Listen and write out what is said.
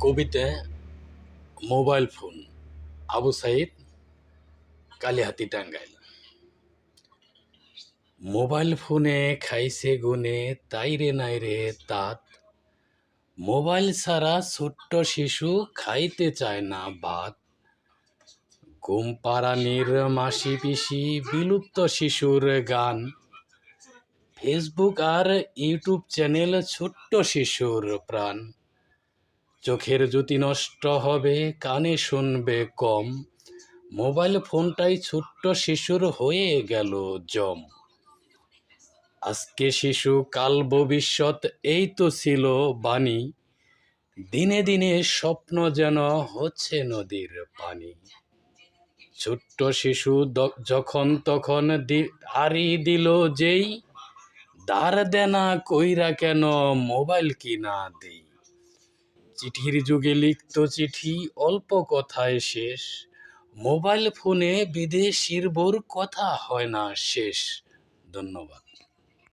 কবিতা mobile phone Abu Sayeed Kalihati Tangail. Mobile ফোনে খাইছে গুনে তাইরে নাইরে তাত, মোবাইল ছাড়া ছোট্ট শিশু খাইতে চায় না ভাত। ঘুম পাড়ানির মাসি পিসি বিলুপ্ত শিশুর গান, ফেসবুক আর ইউটিউব চ্যানেল ছোট্ট শিশুর প্রাণ। চোখের জ্যোতি নষ্ট হবে, কানে শুনবে কম, মোবাইল ফোনটাই ছোট্ট শিশুর হয়ে গেল জম। আজকে শিশু কাল ভবিষ্যৎ, এই তো ছিল বাণী, দিনে দিনে স্বপ্ন যেন হচ্ছে নদীর পানি। ছোট্ট শিশু যখন তখন আরি দিল যেই, ধার দেনা কইরা কেন মোবাইল কিনা দেই। চিঠির যুগে লিখত চিঠি অল্প কথায় শেষ, মোবাইল ফোনে বিদেশির বোর কথা হয় না শেষ। ধন্যবাদ।